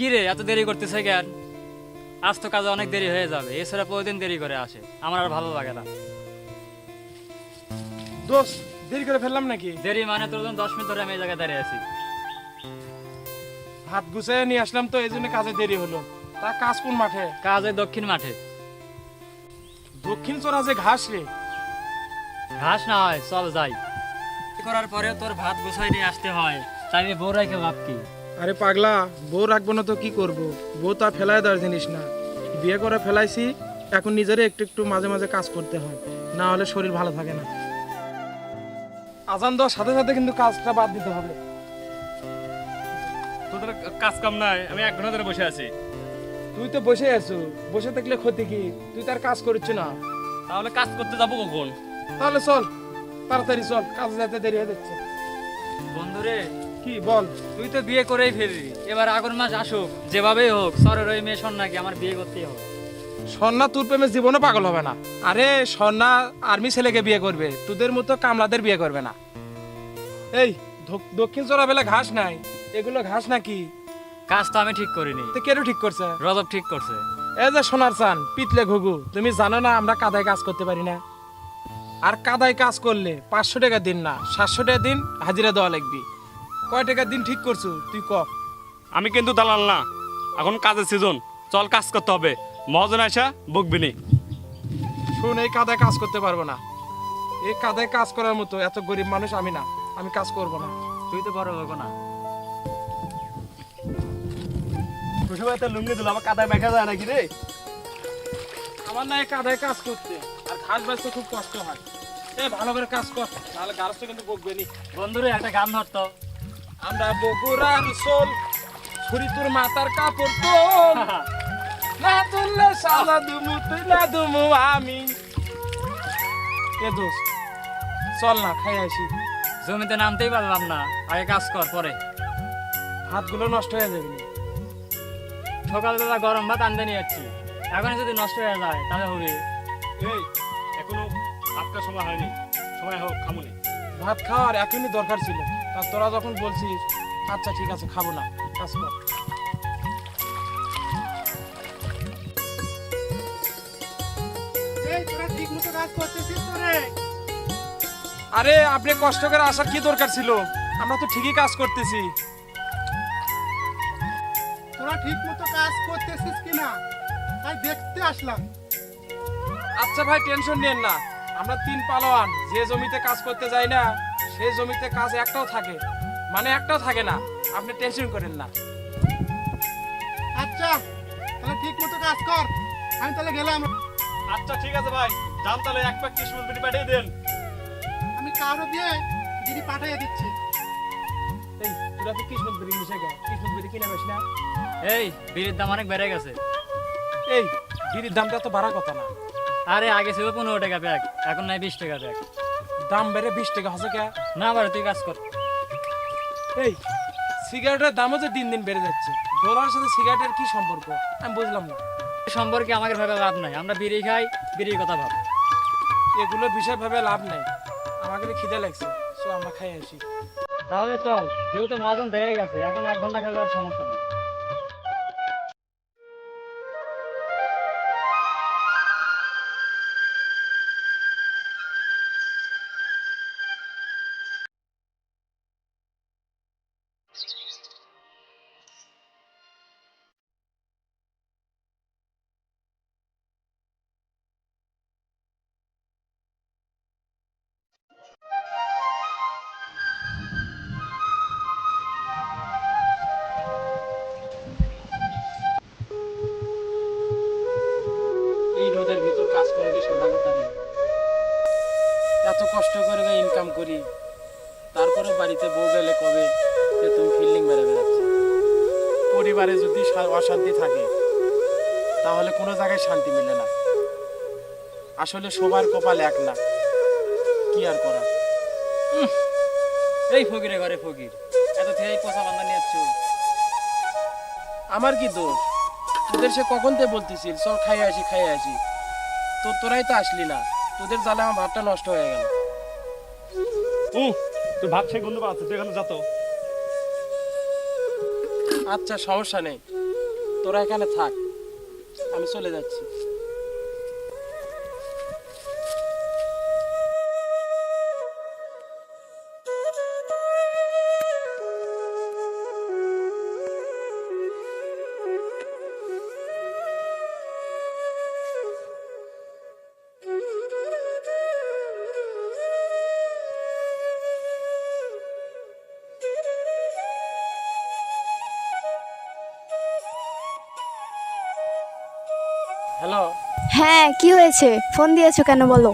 কি রে এত দেরি করতেছে কেন? আজ তো কাজে অনেক দেরি হয়ে যাবে, এছাড়া প্রতিদিন দেরি করে আসে, আমার আর ভালো লাগে না। দোস্ত দেরি করে ফেললাম নাকি? দেরি মানে তোর জন্য 10 মিনিট ধরে আমি এই জায়গায় দাঁড়িয়ে আছি। হাত গুছিয়ে নিয়ে আসলাম তো এই জন্য কাজে দেরি হলো। তা কাজ কোন মাঠে? কাজে দক্ষিণ মাঠে। দক্ষিণ চোরা যে ঘাস রে। ঘাস না হয় চল যাই। করার পরে তোর ভাত গোছাই নিয়ে আসতে হয়, তাই আমি বউ রেখে ভাব কি? আরে পাগলা, বউ রাখবো না তো কি করব? বউ তা ফেলায় দেওয়ার জিনিস না। বিয়ে করে ফেলাইছি, এখন নিজেরই একটু একটু মাঝে মাঝে কাজ করতে হয়, না হলে শরীর ভালো থাকে না। আজান দেওয়ার সাথে সাথে কিন্তু কাজটা বাদ দিতে হবে। তোদের কাজ কাম নাই, আমি 1 ঘন্টা ধরে বসে আছি। তুই তো বসে আছো, বসে থাকলে ক্ষতি কি? তুই তার কাজ করছিস না। তাহলে কাজ করতে যাবো কখন? তাহলে চল, তাড়াতাড়ি চল, কাজে যেতে দেরি হয়ে যাচ্ছে। বন্ধুরে, কি বল? তুই তো বিয়ে করেই ফেললি, এবার আগুন মাস আসুক, যেভাবেই হোক সরের ওই মেয়ে সন্নাকে আমার বিয়ে করতেই হবে। স্বর্ণা তোর প্রেমে জীবনে পাগল হবে না। আরে স্বর্ণা আর্মি ছেলেকে বিয়ে করবে, তোদের মতো কামলাদের বিয়ে করবে না। এই দক্ষিণ চোরা বেলা ঘাস নাই, এগুলো ঘাস নাকি? কাজ তো আমি ঠিক করিনি, তো কেন ঠিক করছে? রজব ঠিক করছে। এই যে সোনার চান পিতলে ঘুঘু, তুমি জানো না আমরা কাদায় কাজ করতে পারি না? আর কাদায় কাজ করলে 500 টাকা দিন না 700 টাকা দিন হাজিরা দেওয়া লাগবে। কয় টাকা দিন ঠিক করছো তুই ক? আমি কিন্তু দালাল না, এখন কাজের সিজন, চল কাজ করতে হবে। মহাজন আসা বকবিনি। শুন, এই কাদায় কাজ করতে পারবো না। এই কাদায় কাজ করার মতো এত গরিব মানুষ আমি না, আমি কাজ করব না। তুই তো বড় লোক না। কুসুমাতে লুঙ্গি দিল, আমার কাদায় দেখা যায় নাকি রে? আমার না এই কাদায় কাজ করতে আর ঘাস বাঁচতে খুব কষ্ট হয়। এ ভালো করে কাজ কর, নাহলে গাছ তো কিন্তু বকবে নি। বন্ধুরে একটা গান ধরতো। আমরা বগুড়ার সোল, ছুরি তোর মাথার কাপড় তোল, না তুললে সালা দুমু তুই না দুমু আমি। এ দোষ, চল না খাই আসি। জমিতে নামতেই পারলাম না, আগে কাজ কর পরে। হাতগুলো নষ্ট হয়ে যাবে। সকালবেলা গরম ভাত আনতে নিয়ে যাচ্ছি, এখন যদি নষ্ট হয়ে যায় তাহলে হবে। এই এখনো ভাতটা সময় হয়নি, সময় হোক খামুনি। ভাত খাওয়ার এখনই দরকার ছিল, তা তোরা যখন বলছিস আচ্ছা ঠিক আছে খাবো না, কাজ কর। আরে আপনি কষ্ট করে আসার কি দরকার ছিল? আমরা তো ঠিকই কাজ করতেছি। তোরা ঠিক মতো কাজ করতেছিস কিনা তাই দেখতে আসলাম। আচ্ছা ভাই, টেনশন নিয়েন না, আমরা 3 পালোয়ান যে জমিতে কাজ করতে যাই না সেই জমিতে কাজ একটাও থাকে, মানে একটাও থাকে না। আপনি টেনশন করেন না। আচ্ছা তাহলে ঠিক মতো কাজ কর, আমি তাহলে গেলাম। আচ্ছা ঠিক আছে ভাই, যান তাহলে 1 প্যাক কিশমিশ বিড়ি পাঠিয়ে দেন। আমি কারো দিয়ে দিদি পাঠিয়ে দিচ্ছি। এই তোরা তো কৃষ্ণ বিড়ি মিশে গে, কৃষ্ণ বিড়ি কিনে বেশ না। এই বিড়ির দাম অনেক বেড়ে গেছে। এই বিড়ির দামটা তো বাড়ার কথা না। আরে আগে ছিল 15 টাকা প্যাক, এখন নাই 20 টাকা প্যাক। দাম বেড়ে 20 টাকা হচ্ছে কে? না বাড়ে, তুই কাজ কর। এই সিগারেটের দামও যে দিন দিন বেড়ে যাচ্ছে, ডলারের সাথে সিগারেটের কি সম্পর্ক আমি বুঝলাম না। সম্পর্কে আমাদের ভাবে লাভ নাই, আমরা বিড়ি খাই, বিড়ির কথা ভাব। এগুলো বিষয় ভাবে লাভ নাই, আমাকে খিদে লাগছে, সো আমরা খাই আসি। তাহলে চল, যেহেতু মহাজন দেখে গেছে, এখন 1 ঘন্টা খেলে আর সমস্যা নেই। এই রোদের ভিতর কাজ করে কি সোজা কথা নেই। এত কষ্ট করে ইনকাম করি, তারপরে বাড়িতে বউ গেলে কবে যে তুমি ফিল্ডিং মেরে বেড়াচ্ছ। পরিবারে যদি অশান্তি থাকে তাহলে কোনো জায়গায় শান্তি মিলে না। আসলে সবার কপাল এক না, কি আর করা। এই ফকিরে ঘরে ফকির, এত থেকে পচা বান্ধা নিয়ে যাচ্ছ। আমার কি দোষ? তোদের সে কখন তে বলতেছিল চল খাই আসি খাই আসি, তো তোরাই তো আসলি না। তোদের জ্বালা আমার ভাতটা নষ্ট হয়ে গেল। তুই ভাত খেয়ে গন্ধ পাচ্ছে, তুই এখানে যা তো। আচ্ছা সমস্যা নেই, তোরা এখানে থাক, আমি চলে যাচ্ছি। হ্যালো। হ্যাঁ, কি হয়েছে? ফোন দিয়েছো কেন বলো?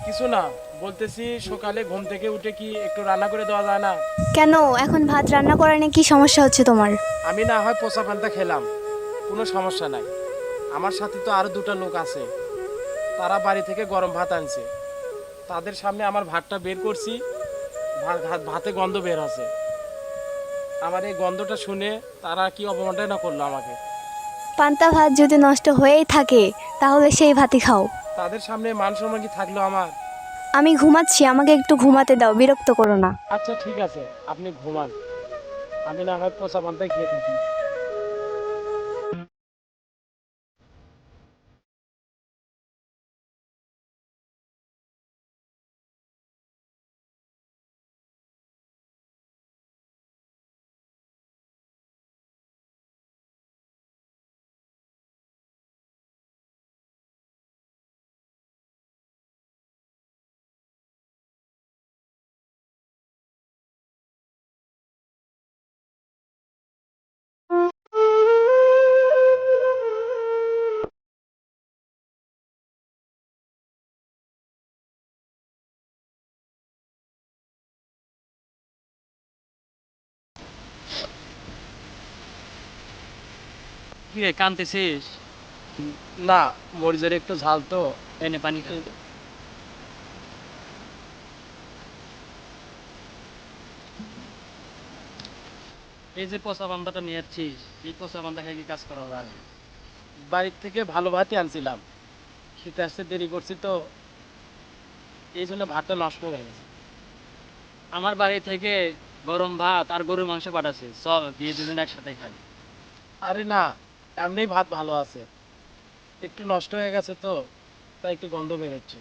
কিছু না, বলতেছি সকালে ঘুম থেকে উঠে কি একটু রান্না করে দেওয়া যায় না? কেন এখন ভাত রান্না করা নিয়ে কি সমস্যা হচ্ছে তোমার? আমি না হয় পোচা পান্তা খেলাম, কোনো সমস্যা নাই। আমার সাথে তো আরো দুটো লোক আছে, তারা বাড়ি থেকে গরম ভাত আনছে। তাদের সামনে আমার ভাতটা বের করছি, ভাতে গন্ধ বের আছে। আমার এই গন্ধটা শুনে তারা কি অপমানটা করলো আমাকে। পান্তা ভাত যদি নষ্ট হয়েই থাকে তাহলে সেই ভাতই খাও। তাদের সামনে মান সম্মান কি থাকলো আমার? আমি ঘুমাচ্ছি, আমাকে একটু ঘুমাতে দাও, বিরক্ত করো না। আচ্ছা ঠিক আছে, আপনি ঘুমান, আমি না হয় পোচা পান্তাই খেয়ে থাকি। কি রে কাঁদতেছিস? না, মরিচের একটু ঝাল তো। এনে পানি খা। এই যে পচা বান্দাটা নিয়ে যাচ্ছিস, এই পচা বান্দা খেয়ে কি কাজ করা যায়? বাড়ির থেকে ভালো ভাতই আনছিলাম, শীতে আসতে দেরি করছি তো, এই জন্য ভাতটা নষ্ট হয়ে গেছে। আমার বাড়ি থেকে গরম ভাত আর গরুর মাংস পাঠাচ্ছে, চল দিয়ে দুদিন একসাথে খাই। আরে না, এমনি ভাত ভালো আছে, একটু নষ্ট হয়ে গেছে তো, তাই একটু গন্ধ বেরোচ্ছে।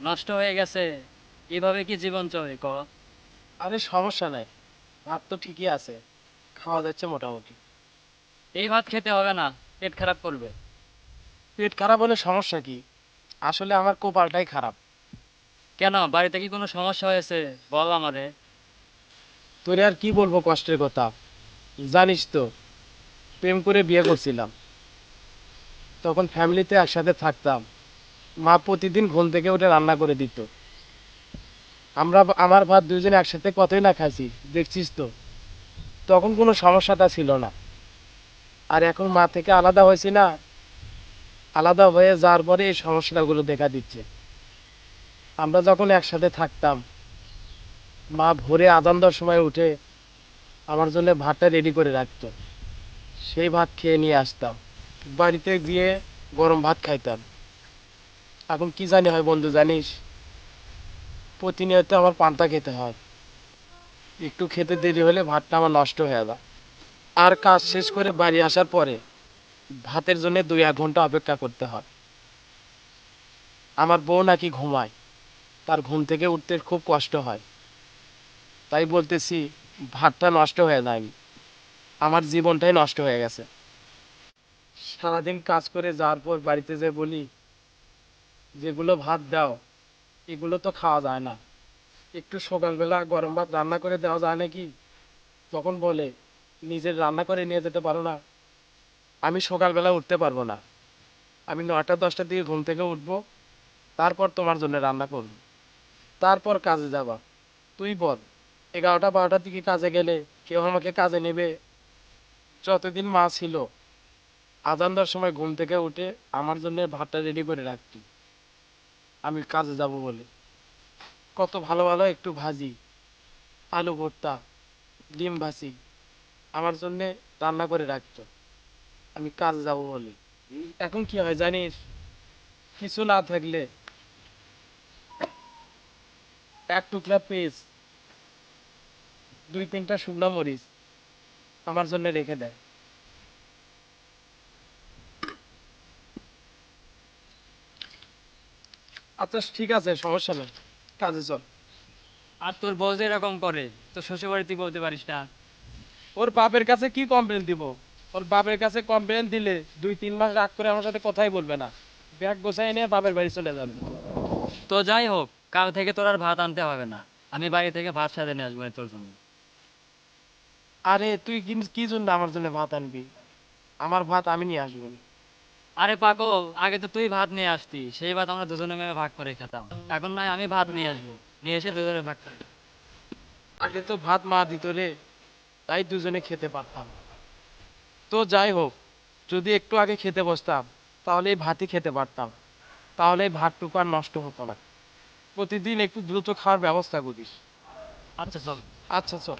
নষ্ট হয়ে গেছে, এভাবে কি জীবন চলে ক? আরে সমস্যা নাই, ভাত তো ঠিকই আছে, খাওয়া যাচ্ছে মোটামুটি। এই ভাত খেতে হবে না, পেট খারাপ করবে। পেট খারাপ হলে সমস্যা কি? আসলে আমার কপালটাই খারাপ। কেন, বাড়িতে কি কোনো সমস্যা হয়েছে? বল আমারে। তোরে আর কি বলবো কষ্টের কথা, জানিস তো, প্রেম করে বিয়ে করছিলাম, তখন ফ্যামিলিতে একসাথে থাকতাম। মা প্রতিদিন ঘুম থেকে উঠে রান্না করে দিত, আমার ভাত দুজনে একসাথে কতই না খাইছি, দেখছিস তো। তখন কোনো সমস্যাটা ছিল না, আর এখন মা থেকে আলাদা হয়েছি না, আলাদা হয়ে যাওয়ার পরে এই সমস্যাগুলো দেখা দিচ্ছে। আমরা যখন একসাথে থাকতাম, মা ভোরে আজান দেওয়ার সময় উঠে আমার জন্য ভাতটা রেডি করে রাখতো, সেই ভাত খেয়ে নিয়ে আসতাম, বাড়িতে গিয়ে গরম ভাত খাইতাম। এখন কি জানি হয় বন্ধু জানিস, প্রতিনিয়ত আমার পান্তা খেতে হয়, একটু খেতে দেরি হলে ভাতটা আমার নষ্ট হয়ে যায়। আর কাজ শেষ করে বাড়ি আসার পরে ভাতের জন্য 2-1 ঘন্টা অপেক্ষা করতে হয়। আমার বউ নাকি ঘুমায়, তার ঘুম থেকে উঠতে খুব কষ্ট হয়। তাই বলতেছি, ভাতটা নষ্ট হয়ে যায়নি, আমার জীবনটাই নষ্ট হয়ে গেছে। সারাদিন কাজ করে যাওয়ার পর বাড়িতে যে বলি, যেগুলো ভাত দাও এগুলো তো খাওয়া যায় না, একটু সকালবেলা গরম ভাত রান্না করে দেওয়া যায় নাকি? তখন বলে, নিজের রান্না করে নিয়ে যেতে পারো না? আমি সকালবেলা উঠতে পারবো না, আমি 9টা-10টার দিকে ঘুম থেকে উঠবো, তারপর তোমার জন্য রান্না করবো, তারপর কাজে যাবা। তুই বল, 11টা-12টার দিকে কাজে গেলে কেউ আমাকে কাজে নেবে? যতদিন মা ছিল, আজান দেওয়ার সময় ঘুম থেকে উঠে আমার জন্য ভাতটা রেডি করে রাখতি, আমি কাজে যাব বলে। কত ভালো ভালো একটু ভাজি, আলু ভর্তা, ডিম ভাজি আমার জন্য রান্না করে রাখতো, আমি কাজে যাব বলে। এখন কি হয় জানিস, কিছু না থাকলে 1 টুকরা পেঁয়াজ, 2-3টা শুকনো মরিচ আমার জন্য রেখে দেয়। আচ্ছা ঠিক আছে, সমস্যা নেই, কাজে চল। আর তোর বউ যে এরকম করে তো শ্বশুর বাড়িতে বলতে পারিস না? ওর বাপের কাছে কি কমপ্লেন দিব? ওর বাপের কাছে কমপ্লেন দিলে 2-3 মাস রাগ করে আমার সাথে কথাই বলবে না, ব্যাগ গোছাই নিয়ে বাপের বাড়ি চলে যাবে। তো যাই হোক, কাল থেকে তোর আর ভাত আনতে হবে না, আমি বাড়ি থেকে ভাত সাথে নিয়ে আসবো তোর জন্য। আরে তুই কি জন্য আমার জন্য ভাত আনবি? আমার ভাত আমি নিয়ে আসবো। আরে পাগল, আগে তো তুই ভাত নিয়ে আসতি, সেই ভাত আমরা দুজনে মিলে ভাগ করে খেতাম। এখন নয় আমি ভাত নিয়ে আসবো, নিয়ে এসে দুজনে ভাগ করে। আগে তো ভাত মা দিত রে, তাই দুজনে খেতে পারতাম। তো যাই হোক, যদি একটু আগে খেতে বসতাম তাহলে এই ভাতই খেতে পারতাম, তাহলে এই ভাতটুকু আর নষ্ট হতো না। প্রতিদিন একটু দ্রুত খাওয়ার ব্যবস্থা করিস। আচ্ছা চল। আচ্ছা চল।